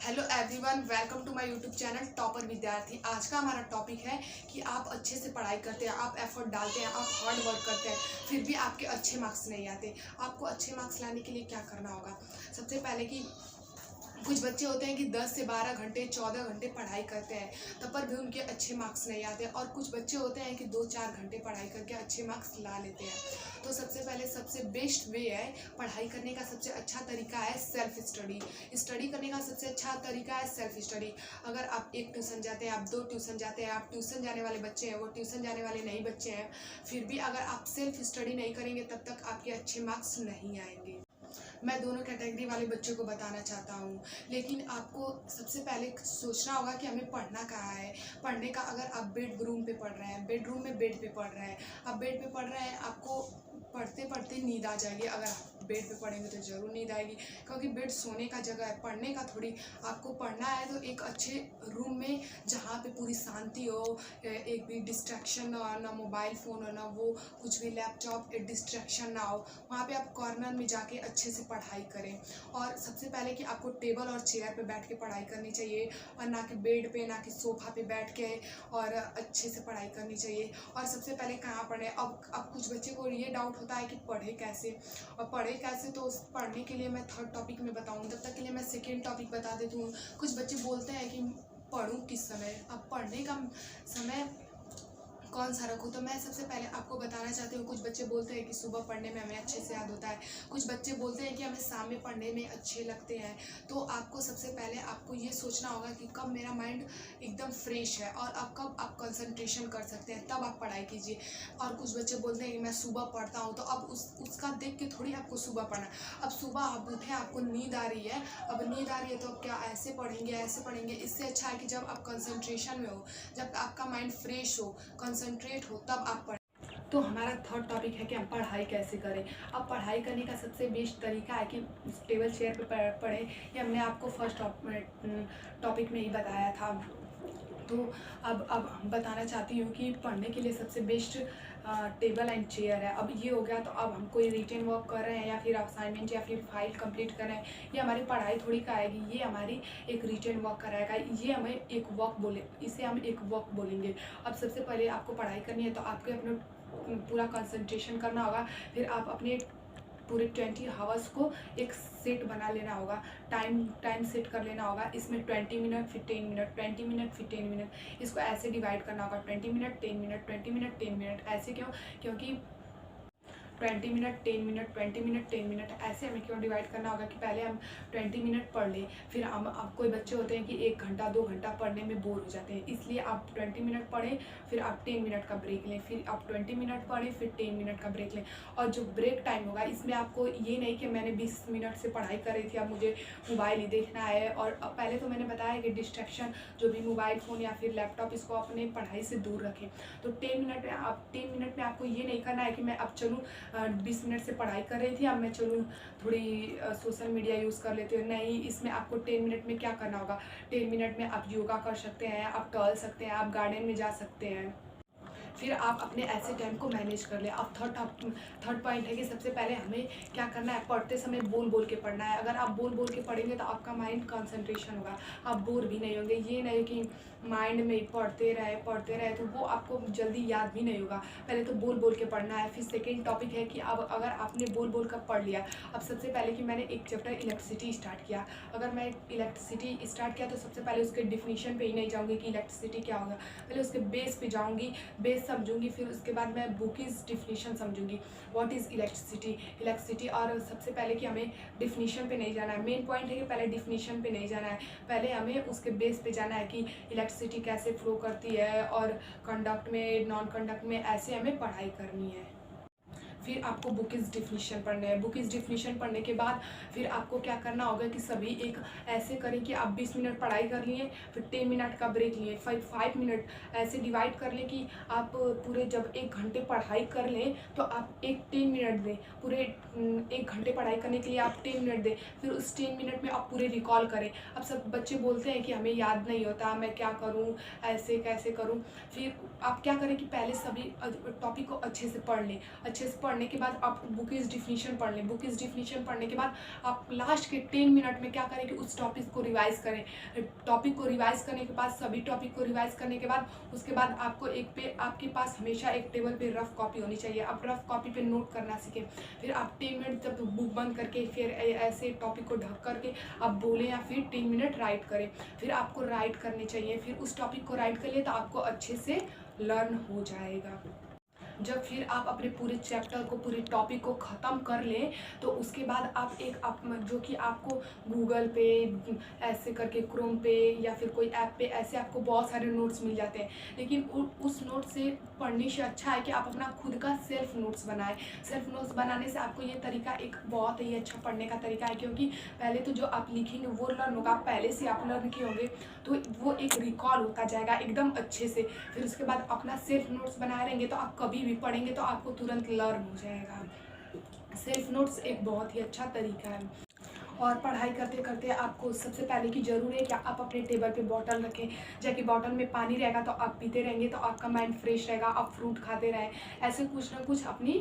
Hello everyone, welcome to my YouTube channel topper विद्यार्थी। आज का हमारा टॉपिक है कि आप अच्छे से पढ़ाई करते हैं, आप एफर्ट डालते हैं, आप हार्ड वर्क करते हैं, फिर भी आपके अच्छे मार्क्स नहीं आते। आपको अच्छे मार्क्स लाने के लिए क्या करना होगा? सबसे पहले कि कुछ बच्चे होते हैं कि 10 से 12 घंटे 14 घंटे पढ़ाई करते हैं, तब पर भी उनके अच्छे मार्क्स नहीं आते। और कुछ बच्चे होते हैं कि 2-4 घंटे पढ़ाई करके अच्छे मार्क्स ला लेते हैं। तो सबसे पहले सबसे बेस्ट वे है पढ़ाई करने का, सबसे अच्छा तरीका है सेल्फ स्टडी। स्टडी करने का सबसे अच्छा तरीका है सेल्फ स्टडी। अगर आप एक ट्यूशन जाते हैं, आप 2 ट्यूशन जाते हैं, आप ट्यूशन जाने वाले बच्चे हैं, वो ट्यूशन जाने वाले नहीं बच्चे हैं, फिर भी अगर आप सेल्फ स्टडी नहीं करेंगे तब तक आपके अच्छे मार्क्स नहीं आएंगे। मैं दोनों कैटेगरी वाले बच्चों को बताना चाहता हूँ, लेकिन आपको सबसे पहले सोचना होगा कि हमें पढ़ना कहाँ है। पढ़ने का, अगर आप बेडरूम पे पढ़ रहे हैं, बेडरूम में बेड पे पढ़ रहे हैं, आप बेड पे पढ़ रहे हैं, आपको पढ़ते पढ़ते नींद आ जाएगी। अगर आप बेड पे पढ़ेंगे तो ज़रूर नींद आएगी, क्योंकि बेड सोने का जगह है, पढ़ने का थोड़ी। आपको पढ़ना है तो एक अच्छे रूम में जहाँ पे पूरी शांति हो, एक भी डिस्ट्रैक्शन ना हो, ना मोबाइल फ़ोन हो, ना वो कुछ भी लैपटॉप डिस्ट्रैक्शन ना हो, वहाँ पे आप कॉर्नर में जाके अच्छे से पढ़ाई करें। और सबसे पहले कि आपको टेबल और चेयर पे बैठ के पढ़ाई करनी चाहिए, और ना कि बेड पे, ना कि सोफ़ा पे बैठ के, और अच्छे से पढ़ाई करनी चाहिए। और सबसे पहले कहाँ पढ़ें? अब कुछ बच्चे को ये डाउट होता है कि पढ़े कैसे, और पढ़े कैसे, तो पढ़ने के लिए मैं थर्ड टॉपिक में बताऊँ। तब तक के लिए मैं सेकेंड टॉपिक बता देती हूँ। कुछ बच्चे बोलते हैं कि पढ़ूँ किस समय? अब पढ़ने का समय कौन सा रखूँ? तो मैं सबसे पहले आपको बताना चाहती हूँ, कुछ बच्चे बोलते हैं कि सुबह पढ़ने में हमें अच्छे से याद होता है, कुछ बच्चे बोलते हैं कि हमें शाम में पढ़ने में अच्छे लगते हैं। तो आपको सबसे पहले आपको ये सोचना होगा कि कब मेरा माइंड एकदम फ्रेश है और अब कब आप कंसंट्रेशन कर सकते हैं, तब आप पढ़ाई कीजिए। और कुछ बच्चे बोलते हैं कि मैं सुबह पढ़ता हूँ, तो अब उसका देख के थोड़ी आपको सुबह पढ़ना। अब सुबह आप उठे, आपको नींद आ रही है, अब नींद आ रही है तो अब क्या ऐसे पढ़ेंगे, ऐसे पढ़ेंगे? इससे अच्छा है कि जब आप कंसंट्रेशन में हो, जब आपका माइंड फ्रेश हो, कंसंट्रेट हो, तब आप पढ़ें। तो हमारा थर्ड टॉपिक है कि हम पढ़ाई कैसे करें। अब पढ़ाई करने का सबसे बेस्ट तरीका है कि टेबल चेयर पे पढ़ें। ये हमने आपको फर्स्ट टॉपिक में ही बताया था। तो अब बताना चाहती हूँ कि पढ़ने के लिए सबसे बेस्ट टेबल एंड चेयर है। अब ये हो गया, तो अब हम कोई रिटन वर्क कर रहे हैं, या फिर असाइनमेंट, या फिर फाइल कंप्लीट कर रहे हैं, ये हमारी पढ़ाई थोड़ी का आएगी, ये हमारी एक रिटन वर्क कराएगा, ये हमें एक वर्क बोले, इसे हम एक वर्क बोलेंगे। अब सबसे पहले आपको पढ़ाई करनी है तो आपको अपने पूरा कंसंट्रेशन करना होगा। फिर आप अपने पूरे 20 हावर्स को एक सेट बना लेना होगा, टाइम सेट कर लेना होगा। इसमें 20 मिनट फिर 10 मिनट, 20 मिनट फिर 10 मिनट, इसको ऐसे डिवाइड करना होगा, 20 मिनट 10 मिनट, 20 मिनट 10 मिनट। ऐसे क्यों? क्योंकि 20 मिनट 10 मिनट, 20 मिनट 10 मिनट, ऐसे हमें क्यों डिवाइड करना होगा कि पहले हम 20 मिनट पढ़ लें, फिर हम अब कोई बच्चे होते हैं कि 1 घंटा 2 घंटा पढ़ने में बोर हो जाते हैं, इसलिए आप 20 मिनट पढ़ें, फिर आप 10 मिनट का ब्रेक लें, फिर आप 20 मिनट पढ़ें, फिर 10 मिनट का ब्रेक लें। और जो ब्रेक टाइम होगा, इसमें आपको ये नहीं कि मैंने 20 मिनट से पढ़ाई कर रही थी, अब मुझे मोबाइल ही देखना है। और पहले तो मैंने बताया कि डिस्ट्रैक्शन, जो भी मोबाइल फ़ोन या फिर लैपटॉप, इसको अपने पढ़ाई से दूर रखें। तो 10 मिनट में आपको ये नहीं करना है कि मैं अब चलूँ 20 मिनट से पढ़ाई कर रही थी, अब मैं चलूँ थोड़ी सोशल मीडिया यूज़ कर लेती हूँ। नहीं, इसमें आपको 10 मिनट में क्या करना होगा? 10 मिनट में आप योगा कर सकते हैं, आप टहल सकते हैं, आप गार्डन में जा सकते हैं। फिर आप अपने ऐसे टाइम को मैनेज कर लें। अब थर्ड पॉइंट है कि सबसे पहले हमें क्या करना है? पढ़ते समय बोल बोल के पढ़ना है। अगर आप बोल बोल के पढ़ेंगे तो आपका माइंड कंसंट्रेशन होगा, आप बोर भी नहीं होंगे। ये नहीं कि माइंड में पढ़ते रहे तो वो आपको जल्दी याद भी नहीं होगा। पहले तो बोल बोल के पढ़ना है। फिर सेकेंड टॉपिक है कि अब अगर आपने बोल बोल कर पढ़ लिया, अब सबसे पहले कि मैंने एक चैप्टर इलेक्ट्रिसिटी स्टार्ट किया, अगर मैं इलेक्ट्रिसिटी स्टार्ट किया तो सबसे पहले उसके डिफिनीशन पे ही नहीं जाऊँगी कि इलेक्ट्रिसिटी क्या होगा, पहले उसके बेस पे जाऊँगी, बेस समझूंगी, फिर उसके बाद मैं बुकीज डिफिनीशन समझूंगी, व्हाट इज़ इलेक्ट्रिसिटी। और सबसे पहले कि हमें डिफिनीशन पे नहीं जाना है, मेन पॉइंट है कि पहले डिफिनीशन पे नहीं जाना है, पहले हमें उसके बेस पे जाना है कि इलेक्ट्रिसिटी कैसे फ्लो करती है, और कंडक्ट में, नॉन कंडक्ट में, ऐसे हमें पढ़ाई करनी है। फिर आपको बुकीज डिफिनीशन पढ़ना है। बुकीज डिफिनीशन पढ़ने के बाद फिर आपको क्या करना होगा कि सभी एक ऐसे करें कि आप 20 मिनट पढ़ाई कर लिए, फिर 10 मिनट का ब्रेक लिए, फिर 5 मिनट, ऐसे डिवाइड कर लें कि आप पूरे जब 1 घंटे पढ़ाई कर लें तो आप 10 मिनट दें। पूरे 1 घंटे पढ़ाई करने के लिए आप 10 मिनट दें, फिर उस 10 मिनट में आप पूरे रिकॉल करें। अब सब बच्चे बोलते हैं कि हमें याद नहीं होता, मैं क्या करूँ, ऐसे कैसे करूँ? फिर आप क्या करें कि पहले सभी टॉपिक को अच्छे से पढ़ लें, अच्छे से पढ़ने के बाद आप बुक इज़ डिफिनीशन पढ़ लें। बुक इज़ डिफिनीशन पढ़ने के बाद आप लास्ट के 10 मिनट में क्या करें कि उस टॉपिक को रिवाइज करें। टॉपिक को रिवाइज करने के बाद, सभी टॉपिक को रिवाइज करने के बाद, उसके बाद आपको आपके पास हमेशा एक टेबल पे रफ कॉपी होनी चाहिए। आप रफ कॉपी पे नोट करना सीखें। फिर आप 10 मिनट जब बुक बंद करके फिर ऐसे टॉपिक को ढक करके आप बोलें या फिर 10 मिनट राइट करें। फिर आपको राइट करने चाहिए। फिर उस टॉपिक को राइट करिए तो आपको अच्छे से लर्न हो जाएगा। जब फिर आप अपने पूरे चैप्टर को, पूरे टॉपिक को ख़त्म कर लें तो उसके बाद आप जो कि आपको गूगल पे ऐसे करके, क्रोम पे या फिर कोई ऐप पे ऐसे आपको बहुत सारे नोट्स मिल जाते हैं। लेकिन उस नोट से पढ़ने से अच्छा है कि आप अपना खुद का सेल्फ नोट्स बनाएं। सेल्फ नोट्स बनाने से आपको ये तरीका एक बहुत ही अच्छा पढ़ने का तरीका है, क्योंकि पहले तो जो आप लिखेंगे वो लर्न होगा, पहले से आप लर्न किए होंगे तो वो एक रिकॉल होता जाएगा एकदम अच्छे से। फिर उसके बाद अपना सेल्फ नोट्स बनाए रहेंगे तो आप कभी भी पढ़ेंगे तो आपको तुरंत लर्न हो जाएगा। सेल्फ नोट्स एक बहुत ही अच्छा तरीका है। और पढ़ाई करते करते आपको सबसे पहले की ज़रूर है कि आप अपने टेबल पे बॉटल रखें। जबकि बॉटल में पानी रहेगा तो आप पीते रहेंगे तो आपका माइंड फ्रेश रहेगा। आप फ्रूट खाते रहें, ऐसे कुछ ना कुछ अपनी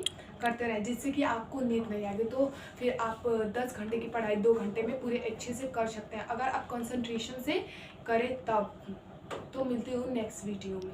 करते रहें जिससे कि आपको नींद नहीं आएगी। तो फिर आप 10 घंटे की पढ़ाई 2 घंटे में पूरे अच्छे से कर सकते हैं, अगर आप कंसंट्रेशन से करें तब। तो मिलते हो नेक्स्ट वीडियो में।